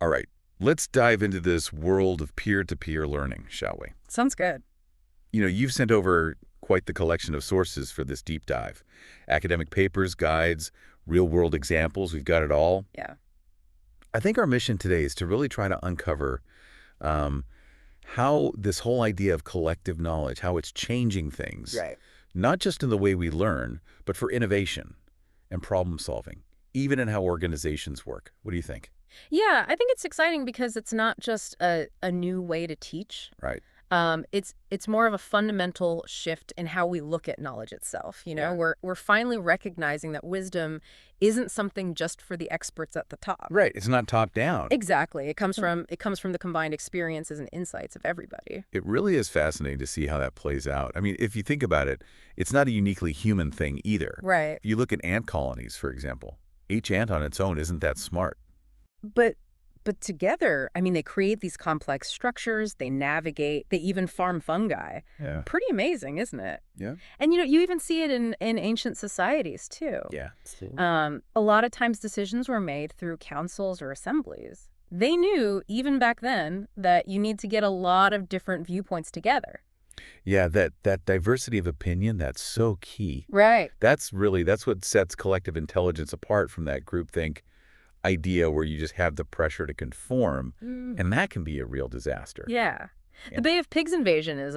All right, let's dive into this world of peer-to-peer learning, shall we? Sounds good. You've sent over quite the collection of sources for this deep dive. Academic papers, guides, real-world examples, we've got it all. Yeah. I think our mission today is to really try to uncover um, how this whole idea of collective knowledge, how it's changing things, Right. not just in the way we learn, but for innovation and problem solving, even in how organizations work. What do you think? Yeah, I think it's exciting because it's not just a new way to teach. Right. It's more of a fundamental shift in how we look at knowledge itself. Yeah. We're finally recognizing that wisdom isn't something just for the experts at the top. Right. It's not top down. Exactly. It comes from the combined experiences and insights of everybody. It really is fascinating to see how that plays out. I mean, if you think about it, it's not a uniquely human thing either. Right. If you look at ant colonies, for example, each ant on its own isn't that smart. But but together, I mean, they create these complex structures, they navigate, they even farm fungi. Yeah. Pretty amazing, isn't it? Yeah. And you even see it in ancient societies too. Yeah. A lot of times decisions were made through councils or assemblies. They knew, even back then, that you need to get a lot of different viewpoints together. Yeah, that diversity of opinion, that's so key. Right. That's what sets collective intelligence apart from that groupthink idea where you just have the pressure to conform, and that can be a real disaster. Yeah. Yeah. The Bay of Pigs invasion is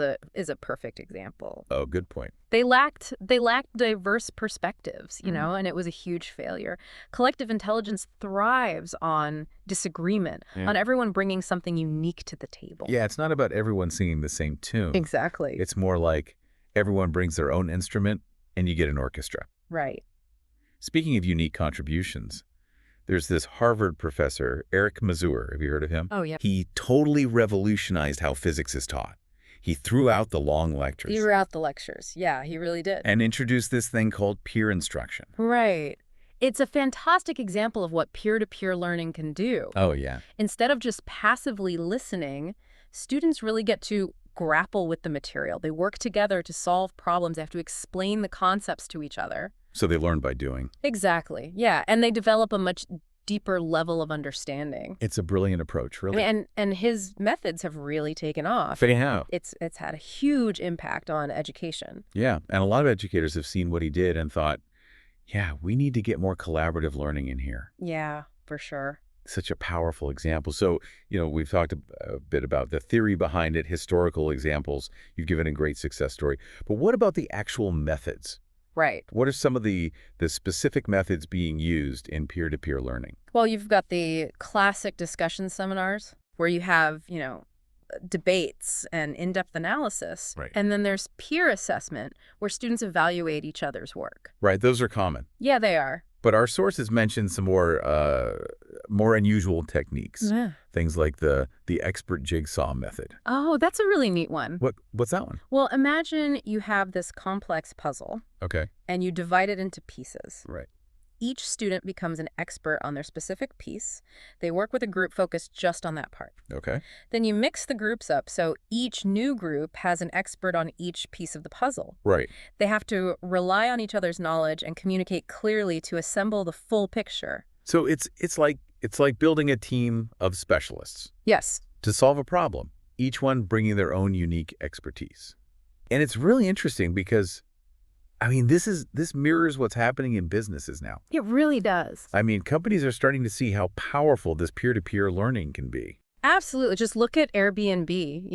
a perfect example. Oh, good point. They lacked diverse perspectives, Mhm. and it was a huge failure. Collective intelligence thrives on disagreement, Yeah. on everyone bringing something unique to the table. Yeah, it's not about everyone singing the same tune. Exactly. It's more like everyone brings their own instrument and you get an orchestra. Right. Speaking of unique contributions, there's this Harvard professor, Eric Mazur. Have you heard of him? Oh, yeah. He totally revolutionized how physics is taught. He threw out the long lectures Throughout the lectures. Yeah, he really did. and introduced this thing called peer instruction. Right. It's a fantastic example of what peer-to-peer learning can do. Oh, yeah. Instead of just passively listening, students really get to grapple with the material. They work together to solve problems. They have to explain the concepts to each other. So they learn by doing. Exactly. Yeah, and they develop a much deeper level of understanding. It's a brilliant approach, I really. mean, and his methods have really taken off. But anyhow, It's had a huge impact on education. yeah, and a lot of educators have seen what he did and thought, yeah, we need to get more collaborative learning in here. Yeah, for sure. Such a powerful example. So, we've talked a bit about the theory behind it, historical examples. You've given a great success story. But what about the actual methods? Right. What are some of the specific methods being used in peer-to-peer learning? Well, you've got the classic discussion seminars where you have, debates and in-depth analysis. Right. And then there's peer assessment where students evaluate each other's work. Right, those are common. Yeah, they are. But our sources mention some more unusual techniques. Yeah. Things like the expert jigsaw method. Oh, that's a really neat one. What's that one? Well, imagine you have this complex puzzle Okay. and you divide it into pieces. Right. Each student becomes an expert on their specific piece. They work with a group focused just on that part. Okay. Then you mix the groups up so each new group has an expert on each piece of the puzzle. Right. They have to rely on each other's knowledge and communicate clearly to assemble the full picture. So it's like building a team of specialists Yes. to solve a problem, each one bringing their own unique expertise. And it's really interesting because this mirrors what's happening in businesses now. It really does. Companies are starting to see how powerful this peer-to-peer learning can be. Absolutely. Just look at Airbnb,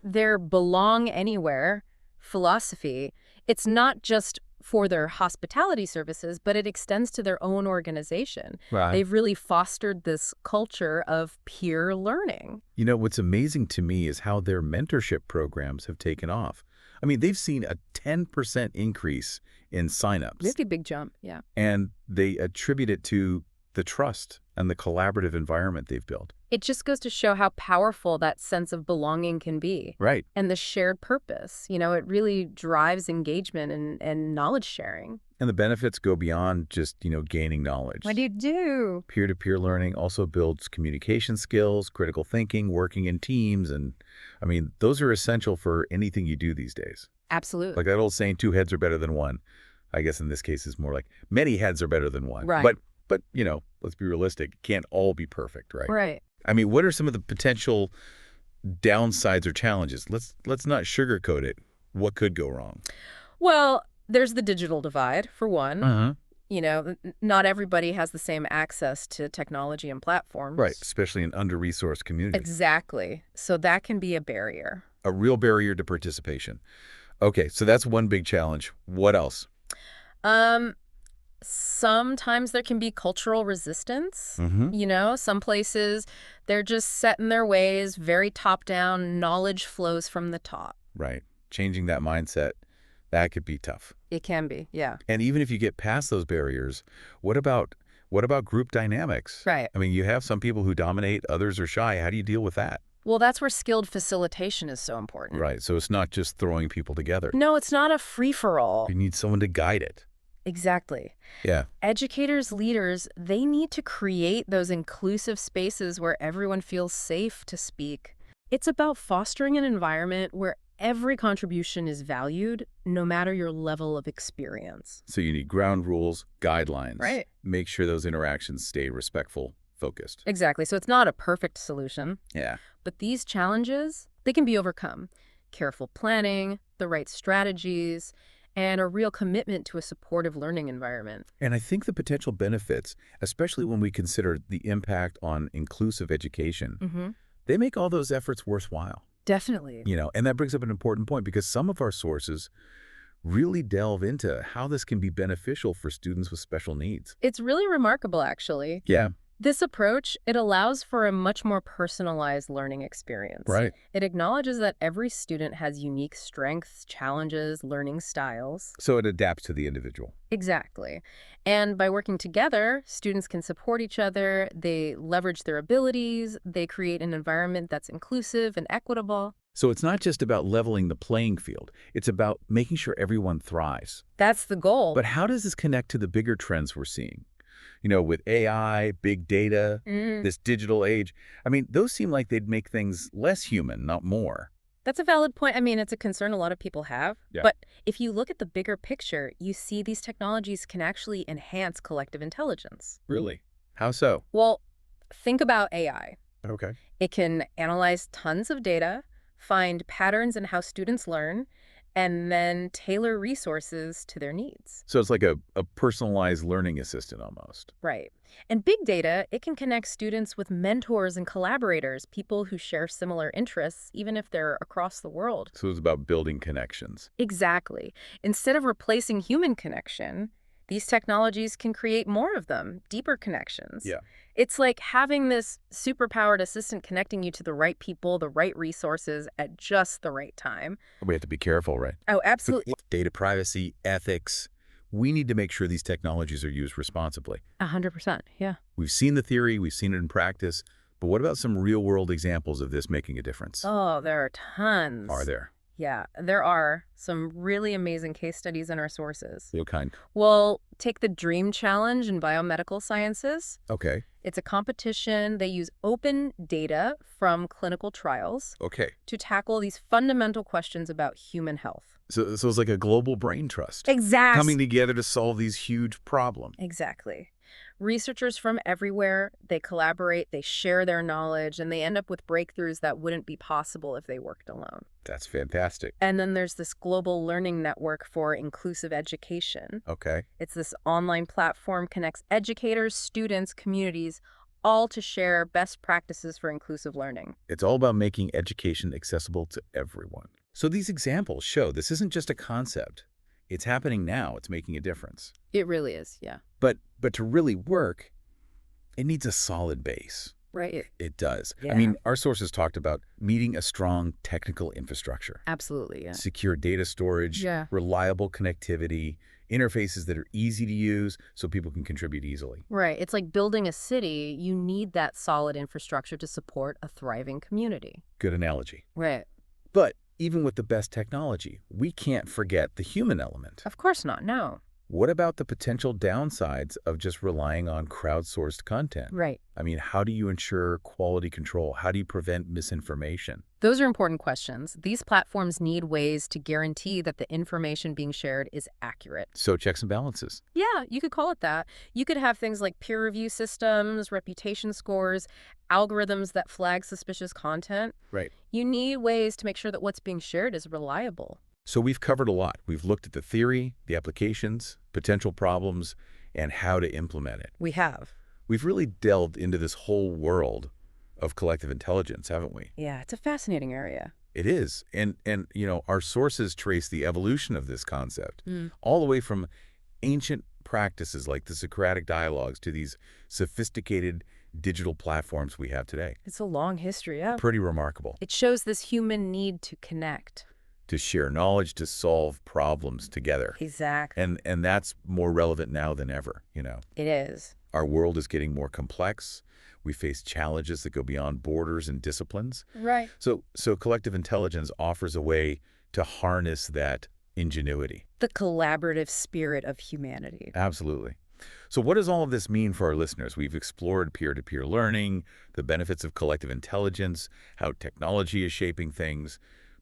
their belong anywhere philosophy. It's not just for their hospitality services, but it extends to their own organization. Right. They've really fostered this culture of peer learning. What's amazing to me is how their mentorship programs have taken off. They've seen a 10% increase in signups. Really big jump, yeah. And they attribute it to the trust and the collaborative environment they've built. It just goes to show how powerful that sense of belonging can be. Right. And the shared purpose. It really drives engagement and knowledge sharing. And the benefits go beyond just, gaining knowledge. What do you do? Peer-to-peer learning also builds communication skills, critical thinking, working in teams. And those are essential for anything you do these days. Absolutely. Like that old saying, two heads are better than one. I guess in this case, it's more like many heads are better than one. Right. But But, let's be realistic. It can't all be perfect, right? Right. I mean, what are some of the potential downsides or challenges? Let's not sugarcoat it. What could go wrong? Well, there's the digital divide, for one. Uh-huh. Not everybody has the same access to technology and Right, platforms. especially in under-resourced communities. Exactly. So that can be a barrier. A real barrier to participation. Okay, so that's one big challenge. What else? Um, Sometimes there can be cultural resistance. Mm-hmm. Some places, they're just set in their ways, very top-down, knowledge flows from the top. Right. Changing that mindset, that could be tough. It can be, yeah. And even if you get past those barriers, what about group dynamics? Right. I mean, you have some people who dominate, others are shy. How do you deal with that? Well, that's where skilled facilitation is so important. Right. So it's not just throwing people together. No, it's not a free-for-all. You need someone to guide it. Exactly. Yeah. Educators, leaders, they need to create those inclusive spaces where everyone feels safe to speak. It's about fostering an environment where every contribution is valued, no matter your level of experience. So you need ground rules, guidelines. Right. Make sure those interactions stay respectful, focused. Exactly. So it's not a perfect solution, Yeah. but these challenges, they can be overcome. Careful planning, the right strategies, and a real commitment to a supportive learning environment. And I think the potential benefits, especially when we consider the impact on inclusive education, they make all those efforts worthwhile. Definitely. And that brings up an important point because some of our sources really delve into how this can be beneficial for students with special needs. It's really remarkable, actually. Yeah. This approach, it allows for a much more personalized learning experience. Right. It acknowledges that every student has unique strengths, challenges, learning styles. So it adapts to the individual. Exactly. And by working together, students can support each other, they leverage their abilities, they create an environment that's inclusive and equitable. So it's not just about leveling the playing field. It's about making sure everyone thrives. That's the goal. But how does this connect to the bigger trends we're seeing? With AI, big data, this digital age. I mean, those seem like they'd make things less human, not more. That's a valid point. I mean, it's a concern a lot of people have. Yeah. But if you look at the bigger picture, you see these technologies can actually enhance collective intelligence. Really? How so? Well, think about AI. Okay. It can analyze tons of data, find patterns in how students learn, and then tailor resources to their needs. So it's like a personalized learning assistant almost. Right. And big data, it can connect students with mentors and collaborators, people who share similar interests, even if they're across the world. So it's about building connections. Exactly. Instead of replacing human connection, these technologies can create more of them, deeper connections. Yeah. It's like having this superpowered assistant connecting you to the right people, the right resources at just the right time. We have to be careful, right? Oh, absolutely. Data privacy, ethics. We need to make sure these technologies are used responsibly. 100%. Yeah. We've seen the theory, we've seen it in practice, but what about some real-world examples of this making a difference? Oh, there are tons. Are there? Yeah, there are some really amazing case studies in our sources. What kind? Well, take the DREAM Challenge in biomedical sciences. Okay. It's a competition. They use open data from clinical trials Okay. to tackle these fundamental questions about human health. So it's like a global brain trust. Exactly. Coming together to solve these huge problems. Exactly. Researchers from everywhere, they collaborate, they share their knowledge, and they end up with breakthroughs that wouldn't be possible if they worked alone. That's fantastic. And then there's this global learning network for inclusive education. Okay. It's this online platform connects educators, students, communities, all to share best practices for inclusive learning. It's all about making education accessible to everyone. So these examples show this isn't just a concept. It's happening now. It's making a difference. It really is, yeah. But to really work, it needs a solid base. Right. It does. Yeah. I mean, our sources talked about meeting a strong technical infrastructure, Absolutely, yeah. secure data storage, Yeah. reliable connectivity, interfaces that are easy to use so people can contribute easily. Right. It's like building a city. You need that solid infrastructure to support a thriving community. Good analogy. Right. But even with the best technology, we can't forget the human element. Of course not, no. What about the potential downsides of just relying on crowdsourced content? Right. I mean, how do you ensure quality control? How do you prevent misinformation? Those are important questions. These platforms need ways to guarantee that the information being shared is accurate. So checks and balances. Yeah, you could call it that. You could have things like peer review systems, reputation scores, algorithms that flag suspicious content. Right. You need ways to make sure that what's being shared is reliable. So we've covered a lot. We've looked at the theory, the applications, potential problems, and how to implement it. We have. We've really delved into this whole world of collective intelligence, haven't we? Yeah, it's a fascinating area. It is. And our sources trace the evolution of this concept Mm. all the way from ancient practices like the Socratic dialogues to these sophisticated digital platforms we have today. It's a long history, yeah. Pretty remarkable. It shows this human need to connect. To share knowledge, to solve problems together. Exactly. And that's more relevant now than ever. It is. Our world is getting more complex. We face challenges that go beyond borders and disciplines. Right. So collective intelligence offers a way to harness that ingenuity. The collaborative spirit of humanity. Absolutely. So what does all of this mean for our listeners? We've explored peer-to-peer learning, the benefits of collective intelligence, how technology is shaping things.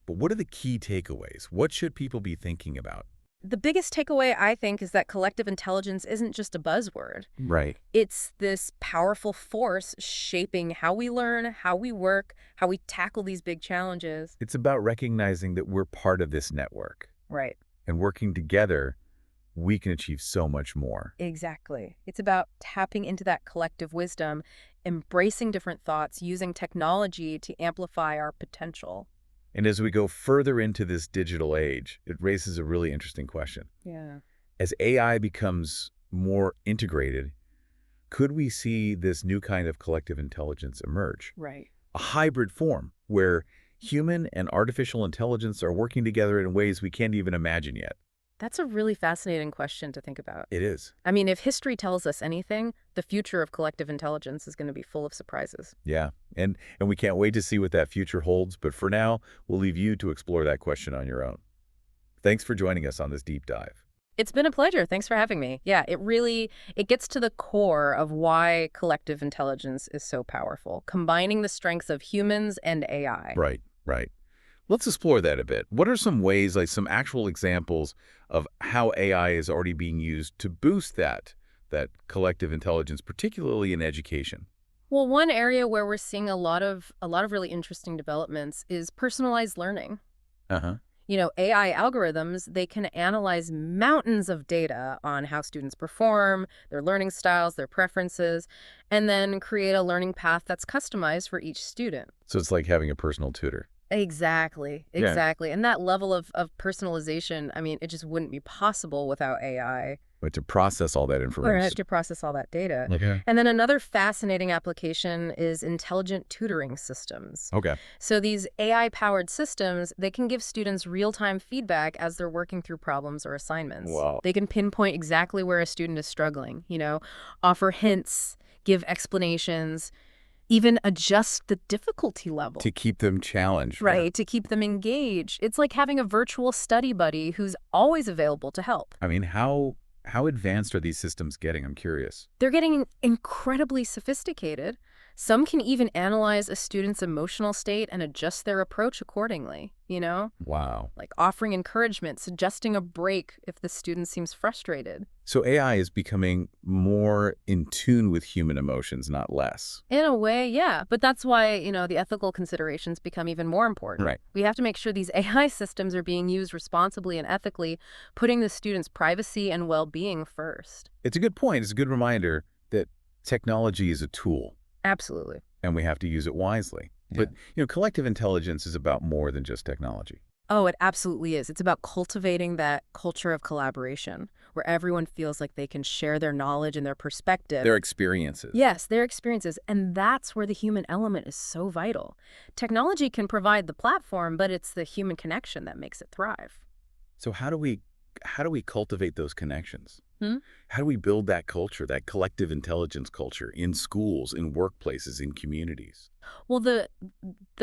But what are the key takeaways? What should people be thinking about? The biggest takeaway, I think, is that collective intelligence isn't just a buzzword. Right. It's this powerful force shaping how we learn, how we work, how we tackle these big challenges. It's about recognizing that we're part of this network. Right. And working together, we can achieve so much more. Exactly. It's about tapping into that collective wisdom, embracing different thoughts, using technology to amplify our potential. And as we go further into this digital age, it raises a really interesting question. Yeah. As AI becomes more integrated, could we see this new kind of collective intelligence emerge? Right. A hybrid form where human and artificial intelligence are working together in ways we can't even imagine yet. That's a really fascinating question to think about. It is. I mean, if history tells us anything, the future of collective intelligence is going to be full of surprises. Yeah. And we can't wait to see what that future holds. But for now, we'll leave you to explore that question on your own. Thanks for joining us on this deep dive. It's been a pleasure. Thanks for having me. Yeah, it gets to the core of why collective intelligence is so powerful, combining the strengths of humans and AI. Right, right. Let's explore that a bit. What are some ways, like some actual examples of how AI is already being used to boost that collective intelligence, particularly in education? Well, one area where we're seeing a lot of really interesting developments is personalized learning. Uh-huh. AI algorithms, they can analyze mountains of data on how students perform, their learning styles, their preferences, and then create a learning path that's customized for each student. So it's like having a personal tutor. Exactly. And that level of personalization, I mean, it just wouldn't be possible without AI. But to process all that Or information. has to process all that data. Okay. And then another fascinating application is intelligent tutoring systems. Okay. So these AI-powered systems, they can give students real-time feedback as they're working through problems or assignments. Wow. They can pinpoint exactly where a student is struggling, offer hints, give explanations, even adjust the difficulty level. To keep them challenged. Right, to keep them engaged. It's like having a virtual study buddy who's always available to help. I mean, how advanced are these systems getting? I'm curious. They're getting incredibly sophisticated. Some can even analyze a student's emotional state and adjust their approach accordingly, Wow. Like offering encouragement, suggesting a break if the student seems frustrated. So AI is becoming more in tune with human emotions, not less. In a way, yeah. But that's why, the ethical considerations become even more important. Right. We have to make sure these AI systems are being used responsibly and ethically, putting the student's privacy and well-being first. It's a good point. It's a good reminder that technology is a tool. Absolutely. And we have to use it wisely. Yeah. But, collective intelligence is about more than just technology. Oh, it absolutely is. It's about cultivating that culture of collaboration where everyone feels like they can share their knowledge and their perspective. Their experiences. Yes, their experiences. And that's where the human element is so vital. Technology can provide the platform, but it's the human connection that makes it thrive. So how do we cultivate those connections? Hmm? How do we build that culture, that collective intelligence culture in schools, in workplaces, in communities? Well, the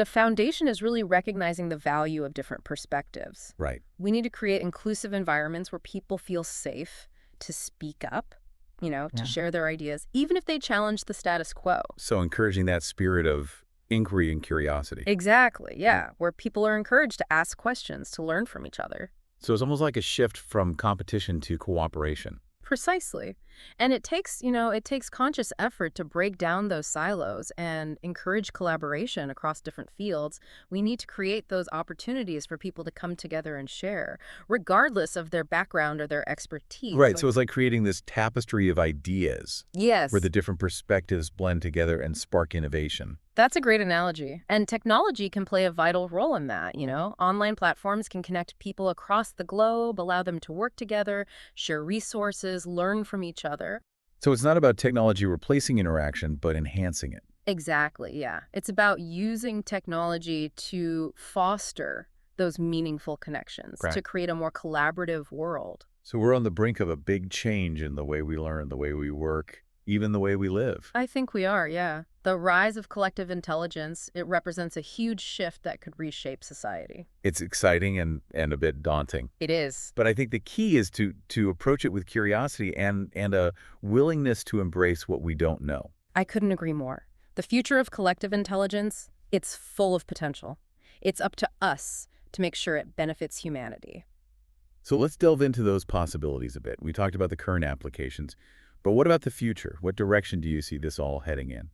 foundation is really recognizing the value of different perspectives. Right. We need to create inclusive environments where people feel safe to speak up, to Yeah. share their ideas, even if they challenge the status quo. So encouraging that spirit of inquiry and curiosity. Exactly, yeah, where people are encouraged to ask questions, to learn from each other. So it's almost like a shift from competition to cooperation. Precisely. And it takes conscious effort to break down those silos and encourage collaboration across different fields. We need to create those opportunities for people to come together and share, regardless of their background or their expertise. Right, so it's like creating this tapestry of ideas where Yes, the different perspectives blend together and spark innovation. that's a great analogy. And technology can play a vital role in that. Online platforms can connect people across the globe, allow them to work together, share resources, learn from each other. So it's not about technology replacing interaction, but enhancing it. Exactly, yeah. It's about using technology to foster those meaningful connections, Right. to create a more collaborative world. So we're on the brink of a big change in the way we learn, the way we work, even the way we live. I think we are, yeah. The rise of collective intelligence, it represents a huge shift that could reshape society. It's exciting and a bit daunting. It is. But I think the key is to approach it with curiosity and a willingness to embrace what we don't know. I couldn't agree more. The future of collective intelligence, it's full of potential. It's up to us to make sure it benefits humanity. So let's delve into those possibilities a bit. We talked about the current applications, but what about the future? What direction do you see this all heading in?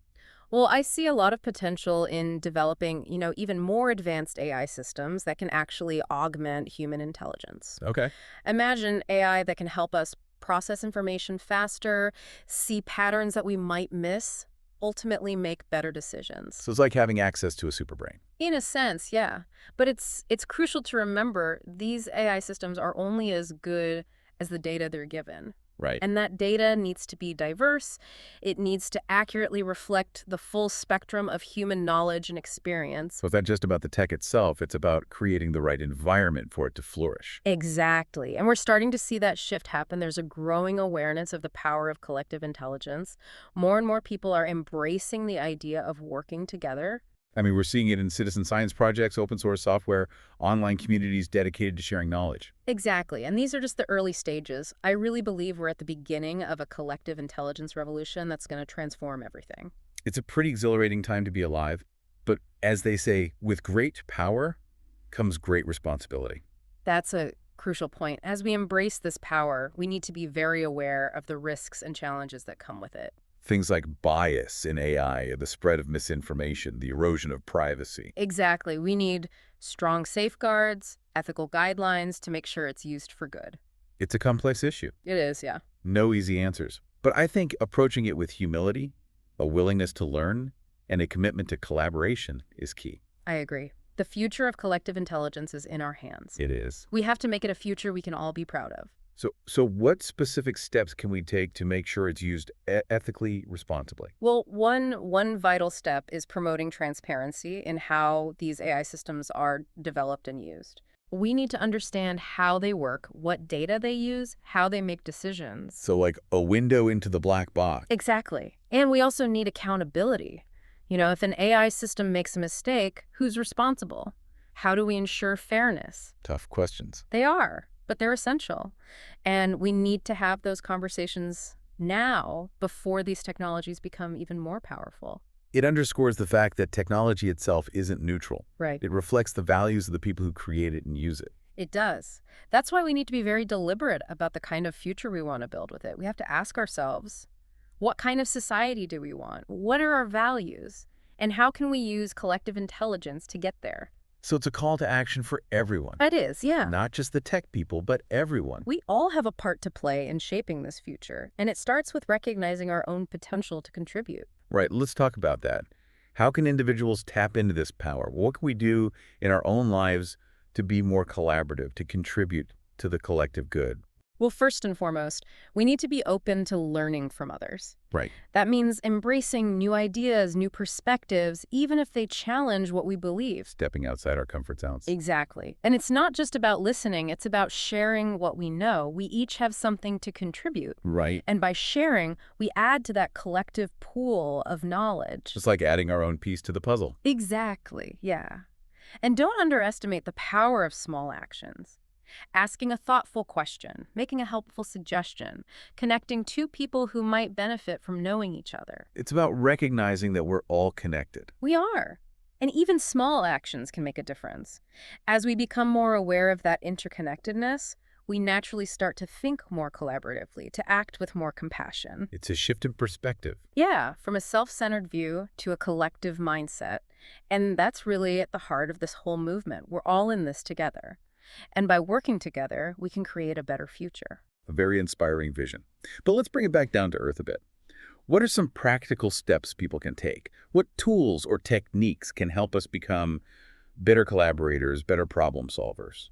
Well, I see a lot of potential in developing, even more advanced AI systems that can actually augment human intelligence. Okay. Imagine AI that can help us process information faster, see patterns that we might miss, ultimately make better decisions. So it's like having access to a superbrain. In a sense, yeah. But it's crucial to remember these AI systems are only as good as the data they're given. Right. And that data needs to be diverse. It needs to accurately reflect the full spectrum of human knowledge and experience. So it's not just about the tech itself, it's about creating the right environment for it to flourish. Exactly. And we're starting to see that shift happen. There's a growing awareness of the power of collective intelligence. More and more people are embracing the idea of working together. I mean, we're seeing it in citizen science projects, open source software, online communities dedicated to sharing knowledge. Exactly. And these are just the early stages. I really believe we're at the beginning of a collective intelligence revolution that's going to transform everything. It's a pretty exhilarating time to be alive, but as they say, with great power comes great responsibility. That's a crucial point. As we embrace this power, we need to be very aware of the risks and challenges that come with it. Things like bias in AI, the spread of misinformation, the erosion of privacy. Exactly. We need strong safeguards, ethical guidelines to make sure it's used for good. It's a complex issue. It is, yeah. No easy answers. But I think approaching it with humility, a willingness to learn, and a commitment to collaboration is key. I agree. The future of collective intelligence is in our hands. It is. We have to make it a future we can all be proud of. So what specific steps can we take to make sure it's used ethically, responsibly? Well, one vital step is promoting transparency in how these AI systems are developed and used. We need to understand how they work, what data they use, how they make decisions. So like a window into the black box. Exactly. And we also need accountability. If an AI system makes a mistake, who's responsible? How do we ensure fairness? Tough questions. They are, but they're essential. And we need to have those conversations now before these technologies become even more powerful. It underscores the fact that technology itself isn't neutral. Right. It reflects the values of the people who create it and use it. It does. That's why we need to be very deliberate about the kind of future we want to build with it. We have to ask ourselves, what kind of society do we want? What are our values? And how can we use collective intelligence to get there? So it's a call to action for everyone. It is, yeah. Not just the tech people, but everyone. We all have a part to play in shaping this future, and it starts with recognizing our own potential to contribute. Right, let's talk about that. How can individuals tap into this power? What can we do in our own lives to be more collaborative, to contribute to the collective good? Well, first and foremost, we need to be open to learning from others. Right. That means embracing new ideas, new perspectives, even if they challenge what we believe. Stepping outside our comfort zones. Exactly. And it's not just about listening, it's about sharing what we know. We each have something to contribute. Right. And by sharing, we add to that collective pool of knowledge. Just like adding our own piece to the puzzle. Exactly, yeah. And don't underestimate the power of small actions. Asking a thoughtful question, making a helpful suggestion, connecting two people who might benefit from knowing each other. It's about recognizing that we're all connected. We are. And even small actions can make a difference. As we become more aware of that interconnectedness, we naturally start to think more collaboratively, to act with more compassion. It's a shift in perspective. Yeah, from a self-centered view to a collective mindset. And that's really at the heart of this whole movement. We're all in this together. And by working together, we can create a better future. A very inspiring vision. But let's bring it back down to earth a bit. What are some practical steps people can take? What tools or techniques can help us become better collaborators, better problem solvers?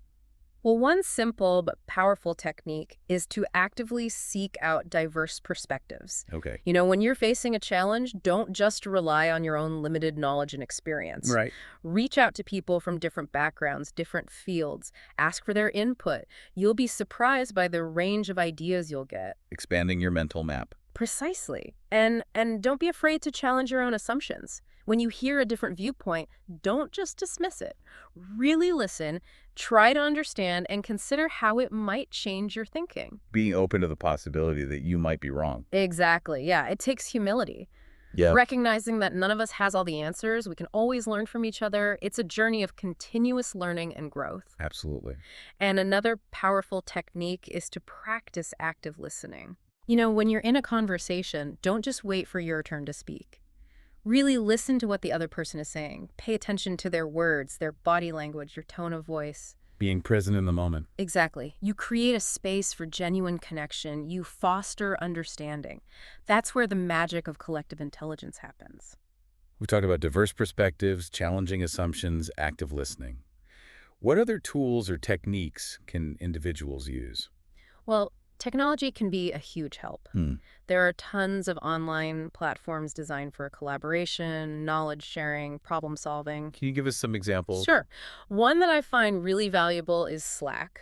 Well, one simple but powerful technique is to actively seek out diverse perspectives. Okay. When you're facing a challenge, don't just rely on your own limited knowledge and experience. Right. Reach out to people from different backgrounds, different fields. Ask for their input. You'll be surprised by the range of ideas you'll get. Expanding your mental map. Precisely. And don't be afraid to challenge your own assumptions. When you hear a different viewpoint, don't just dismiss it. Really listen, try to understand, and consider how it might change your thinking. Being open to the possibility that you might be wrong. Exactly. Yeah, it takes humility. Yeah. Recognizing that none of us has all the answers, we can always learn from each other. It's a journey of continuous learning and growth. Absolutely. And another powerful technique is to practice active listening. When you're in a conversation, don't just wait for your turn to speak. Really listen to what the other person is saying. Pay attention to their words, their body language, your tone of voice. Being present in the moment. Exactly. You create a space for genuine connection. You foster understanding. That's where the magic of collective intelligence happens. We talked about diverse perspectives, challenging assumptions, active listening. What other tools or techniques can individuals use? Well, technology can be a huge help. There are tons of online platforms designed for collaboration, knowledge sharing, problem solving. Can you give us some examples? Sure. One that I find really valuable is Slack.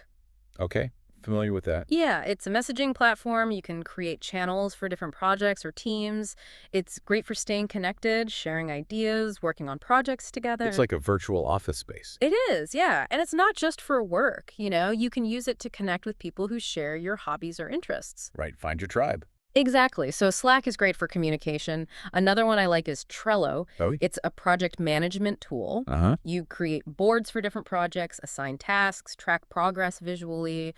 Okay. Familiar with that. Yeah, it's a messaging platform. You can create channels for different projects or teams. It's great for staying connected, sharing ideas, working on projects together. It's like a virtual office space. It is, yeah. And it's not just for work, You can use it to connect with people who share your hobbies or interests. Right. Find your tribe. Exactly. So Slack is great for communication. Another one I like is Trello. Oh, It's a project management tool. uh-huh. You create boards for different projects, assign tasks, track progress visually.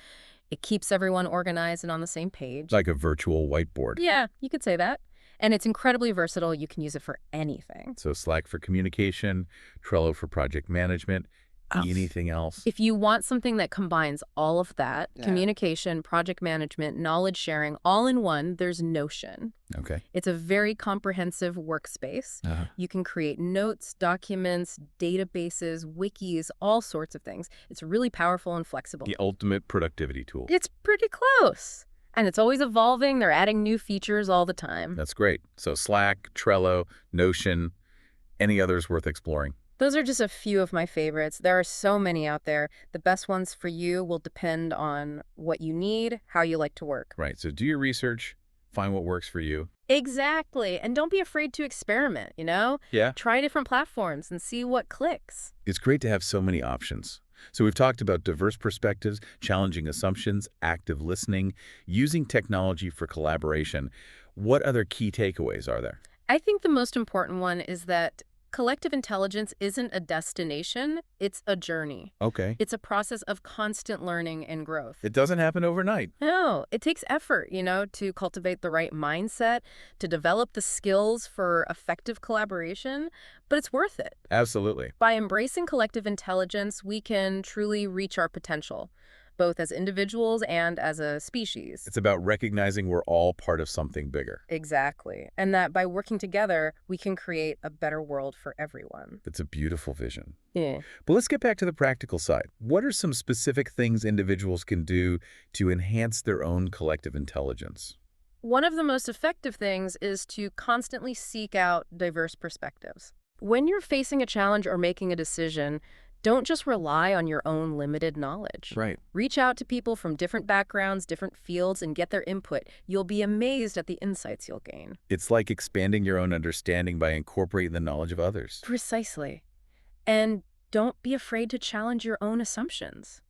It keeps everyone organized and on the same page. Like a virtual whiteboard. Yeah, you could say that. And it's incredibly versatile. You can use it for anything. So Slack for communication, Trello for project management. Anything else? If you want something that combines all of that, Yeah. communication, project management, knowledge sharing, all in one, there's Notion. Okay. It's a very comprehensive workspace. Uh-huh. You can create notes, documents, databases, wikis, all sorts of things. It's really powerful and flexible. The ultimate productivity tool. It's pretty close. And it's always evolving. They're adding new features all the time. That's great. So Slack, Trello, Notion, any others worth exploring? Those are just a few of my favorites. There are so many out there. The best ones for you will depend on what you need, how you like to work. Right. So do your research, find what works for you. Exactly. And don't be afraid to experiment, Yeah. Try different platforms and see what clicks. It's great to have so many options. So we've talked about diverse perspectives, challenging assumptions, active listening, using technology for collaboration. What other key takeaways are there? I think the most important one is that collective intelligence isn't a destination, it's a journey. Okay. It's a process of constant learning and growth. It doesn't happen overnight. No, it takes effort, to cultivate the right mindset, to develop the skills for effective collaboration, but it's worth it. Absolutely. By embracing collective intelligence, we can truly reach our potential, both as individuals and as a species. It's about recognizing we're all part of something bigger. Exactly. And that by working together, we can create a better world for everyone. It's a beautiful vision. Yeah. But let's get back to the practical side. What are some specific things individuals can do to enhance their own collective intelligence? One of the most effective things is to constantly seek out diverse perspectives. When you're facing a challenge or making a decision, don't just rely on your own limited knowledge. Right. Reach out to people from different backgrounds, different fields, and get their input. You'll be amazed at the insights you'll gain. It's like expanding your own understanding by incorporating the knowledge of others. Precisely. And don't be afraid to challenge your own assumptions.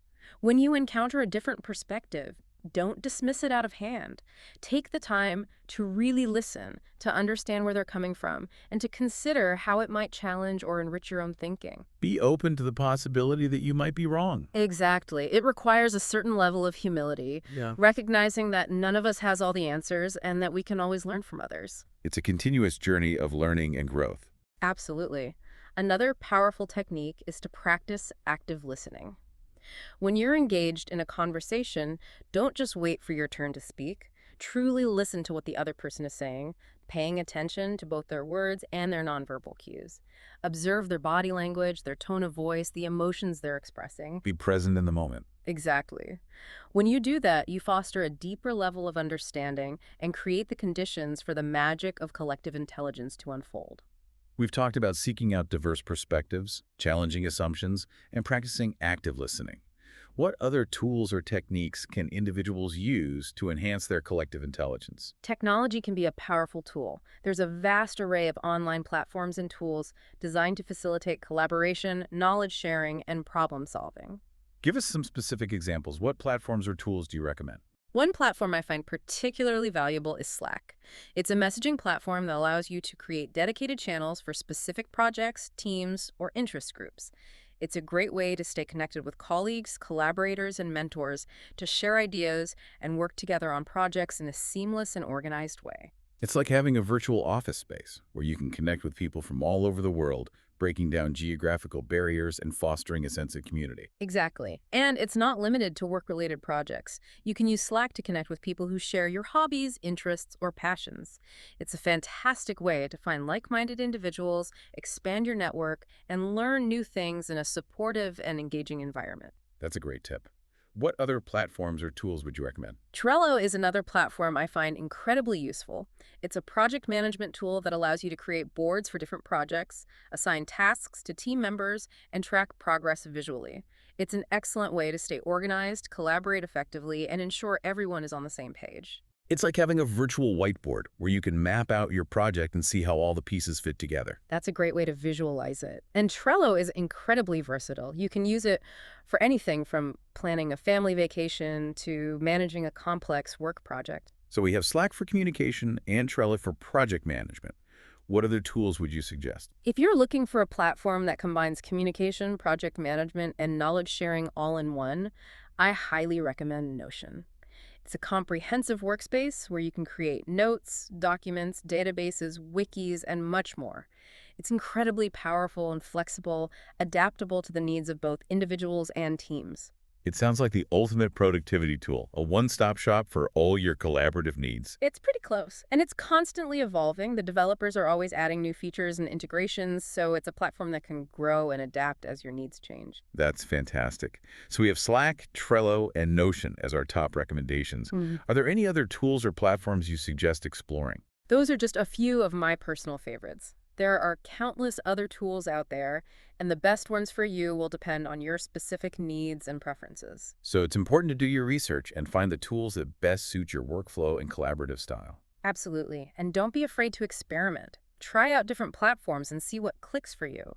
When you encounter a different perspective, don't dismiss it out of hand. Take the time to really listen, to understand where they're coming from, and to consider how it might challenge or enrich your own thinking. Be open to the possibility that you might be wrong. Exactly. It requires a certain level of humility, Yeah. recognizing that none of us has all the answers and that we can always learn from others. It's a continuous journey of learning and growth. Absolutely. Another powerful technique is to practice active listening. When you're engaged in a conversation, don't just wait for your turn to speak. Truly listen to what the other person is saying, paying attention to both their words and their nonverbal cues. Observe their body language, their tone of voice, the emotions they're expressing. Be present in the moment. Exactly. When you do that, you foster a deeper level of understanding and create the conditions for the magic of collective intelligence to unfold. We've talked about seeking out diverse perspectives, challenging assumptions, and practicing active listening. What other tools or techniques can individuals use to enhance their collective intelligence? Technology can be a powerful tool. There's a vast array of online platforms and tools designed to facilitate collaboration, knowledge sharing, and problem solving. Give us some specific examples. What platforms or tools do you recommend? One platform I find particularly valuable is Slack. It's a messaging platform that allows you to create dedicated channels for specific projects, teams, or interest groups. It's a great way to stay connected with colleagues, collaborators, and mentors to share ideas and work together on projects in a seamless and organized way. It's like having a virtual office space where you can connect with people from all over the world, breaking down geographical barriers and fostering a sense of community. Exactly. And it's not limited to work-related projects. You can use Slack to connect with people who share your hobbies, interests, or passions. It's a fantastic way to find like-minded individuals, expand your network, and learn new things in a supportive and engaging environment. That's a great tip. What other platforms or tools would you recommend? Trello is another platform I find incredibly useful. It's a project management tool that allows you to create boards for different projects, assign tasks to team members, and track progress visually. It's an excellent way to stay organized, collaborate effectively, and ensure everyone is on the same page. It's like having a virtual whiteboard where you can map out your project and see how all the pieces fit together. That's a great way to visualize it. And Trello is incredibly versatile. You can use it for anything from planning a family vacation to managing a complex work project. So we have Slack for communication and Trello for project management. What other tools would you suggest? If you're looking for a platform that combines communication, project management, and knowledge sharing all in one, I highly recommend Notion. It's a comprehensive workspace where you can create notes, documents, databases, wikis, and much more. It's incredibly powerful and flexible, adaptable to the needs of both individuals and teams. It sounds like the ultimate productivity tool, a one-stop shop for all your collaborative needs. It's pretty close, and it's constantly evolving. The developers are always adding new features and integrations, so it's a platform that can grow and adapt as your needs change. That's fantastic. So we have Slack, Trello, and Notion as our top recommendations. Are there any other tools or platforms you suggest exploring? Those are just a few of my personal favorites. There are countless other tools out there, and the best ones for you will depend on your specific needs and preferences. So it's important to do your research and find the tools that best suit your workflow and collaborative style. Absolutely. And don't be afraid to experiment. Try out different platforms and see what clicks for you.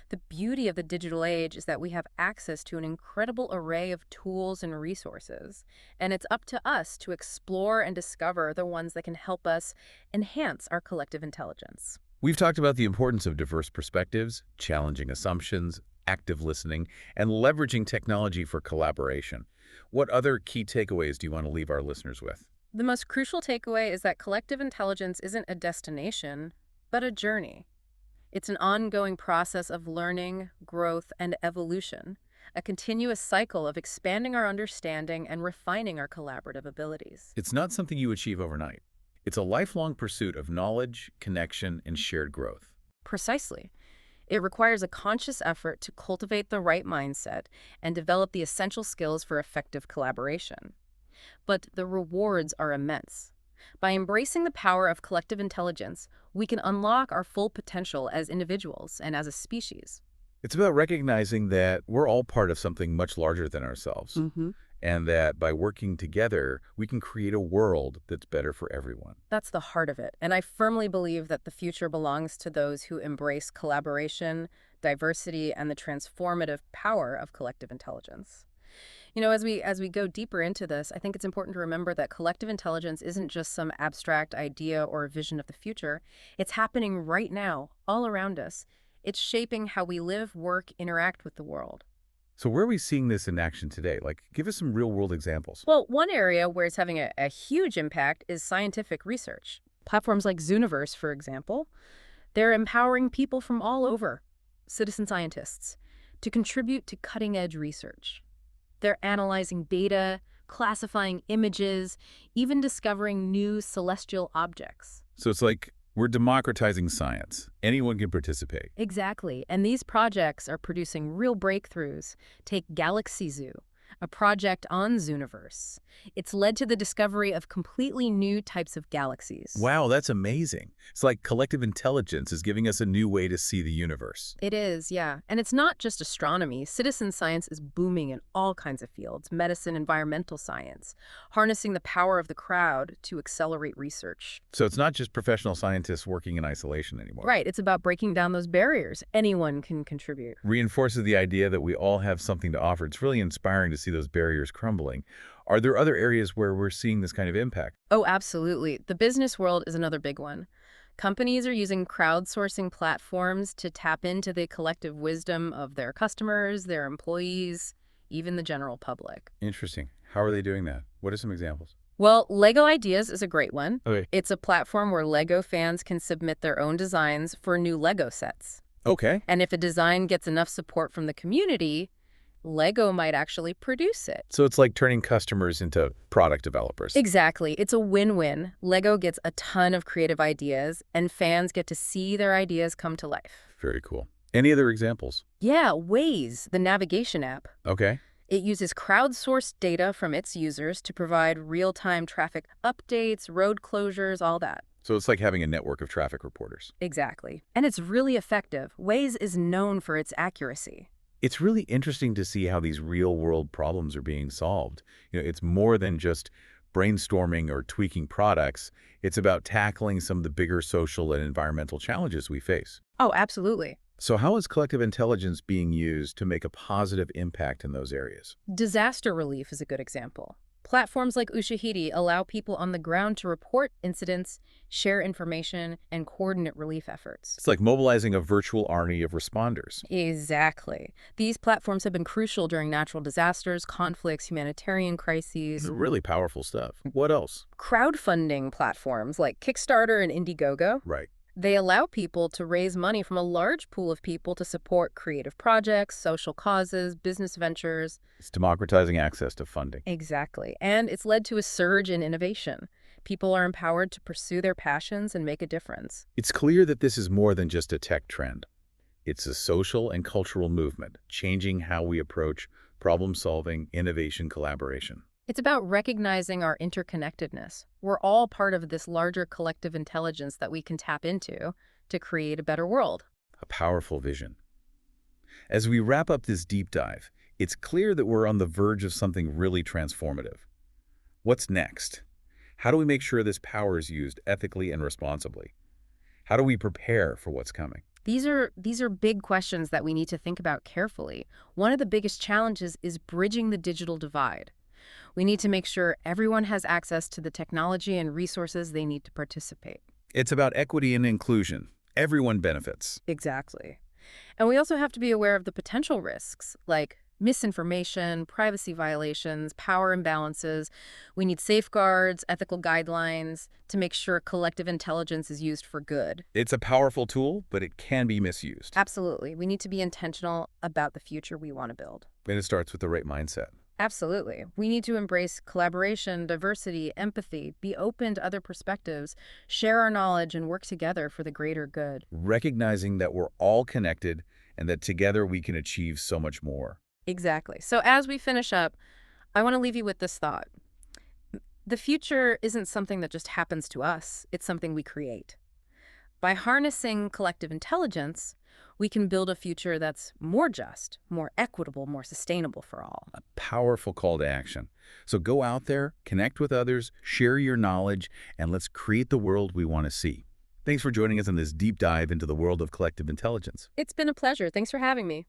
The beauty of the digital age is that we have access to an incredible array of tools and resources, and it's up to us to explore and discover the ones that can help us enhance our collective intelligence. We've talked about the importance of diverse perspectives, challenging assumptions, active listening, and leveraging technology for collaboration. What other key takeaways do you want to leave our listeners with? The most crucial takeaway is that collective intelligence isn't a destination, but a journey. It's an ongoing process of learning, growth, and evolution, a continuous cycle of expanding our understanding and refining our collaborative abilities. It's not something you achieve overnight. It's a lifelong pursuit of knowledge, connection, and shared growth. Precisely. It requires a conscious effort to cultivate the right mindset and develop the essential skills for effective collaboration. But the rewards are immense. By embracing the power of collective intelligence, we can unlock our full potential as individuals and as a species. It's about recognizing that we're all part of something much larger than ourselves, and that by working together, we can create a world that's better for everyone. That's the heart of it, and I firmly believe that the future belongs to those who embrace collaboration, diversity, and the transformative power of collective intelligence. As we go deeper into this, I think it's important to remember that collective intelligence isn't just some abstract idea or vision of the future. It's happening right now, all around us. It's shaping how we live, work, interact with the world. So where are we seeing this in action today? Like, give us some real-world examples. Well, one area where it's having a huge impact is scientific research. Platforms like Zooniverse, for example, they're empowering people from all over, citizen scientists, to contribute to cutting-edge research. They're analyzing data, classifying images, even discovering new celestial objects. So it's like we're democratizing science. Anyone can participate. Exactly. And these projects are producing real breakthroughs. Take Galaxy Zoo, a project on Zooniverse. It's led to the discovery of completely new types of galaxies. Wow, that's amazing. It's like collective intelligence is giving us a new way to see the universe. It is, yeah. And it's not just astronomy. Citizen science is booming in all kinds of fields: medicine, environmental science, harnessing the power of the crowd to accelerate research. So it's not just professional scientists working in isolation anymore. Right, it's about breaking down those barriers. Anyone can contribute. Reinforces the idea that we all have something to offer. It's really inspiring to see those barriers crumbling. Are there other areas where we're seeing this kind of impact? Oh, absolutely. The business world is another big one. Companies are using crowdsourcing platforms to tap into the collective wisdom of their customers, their employees, even the general public. Interesting. How are they doing that? What are some examples? Well, Lego Ideas is a great one. Okay. It's a platform where Lego fans can submit their own designs for new Lego sets. Okay. And if a design gets enough support from the community, Lego might actually produce it. So it's like turning customers into product developers. Exactly. It's a win-win. Lego gets a ton of creative ideas, and fans get to see their ideas come to life. Very cool. Any other examples? Yeah, Waze, the navigation app. Okay. It uses crowdsourced data from its users to provide real-time traffic updates, road closures, all that. So it's like having a network of traffic reporters. Exactly. And it's really effective. Waze is known for its accuracy. It's really interesting to see how these real-world problems are being solved. It's more than just brainstorming or tweaking products. It's about tackling some of the bigger social and environmental challenges we face. Oh, absolutely. So how is collective intelligence being used to make a positive impact in those areas? Disaster relief is a good example. Platforms like Ushahidi allow people on the ground to report incidents, share information, and coordinate relief efforts. It's like mobilizing a virtual army of responders. Exactly. These platforms have been crucial during natural disasters, conflicts, humanitarian crises. Really powerful stuff. What else? Crowdfunding platforms like Kickstarter and Indiegogo, Right. they allow people to raise money from a large pool of people to support creative projects, social causes, business ventures. It's democratizing access to funding. Exactly. And it's led to a surge in innovation. People are empowered to pursue their passions and make a difference. It's clear that this is more than just a tech trend. It's a social and cultural movement, changing how we approach problem-solving, innovation, collaboration. It's about recognizing our interconnectedness. We're all part of this larger collective intelligence that we can tap into to create a better world. A powerful vision. As we wrap up this deep dive, it's clear that we're on the verge of something really transformative. What's next? How do we make sure this power is used ethically and responsibly? How do we prepare for what's coming? These are big questions that we need to think about carefully. One of the biggest challenges is bridging the digital divide. We need to make sure everyone has access to the technology and resources they need to participate. It's about equity and inclusion. Everyone benefits. Exactly. And we also have to be aware of the potential risks, like misinformation, privacy violations, power imbalances. We need safeguards, ethical guidelines to make sure collective intelligence is used for good. It's a powerful tool, but it can be misused. Absolutely. We need to be intentional about the future we want to build. And it starts with the right mindset. Absolutely. We need to embrace collaboration, diversity, empathy, be open to other perspectives, share our knowledge, and work together for the greater good. Recognizing that we're all connected and that together we can achieve so much more. Exactly. So as we finish up, I want to leave you with this thought. The future isn't something that just happens to us. It's something we create. By harnessing collective intelligence, we can build a future that's more just, more equitable, more sustainable for all. A powerful call to action. So go out there, connect with others, share your knowledge, and let's create the world we want to see. Thanks for joining us on this deep dive into the world of collective intelligence. It's been a pleasure. Thanks for having me.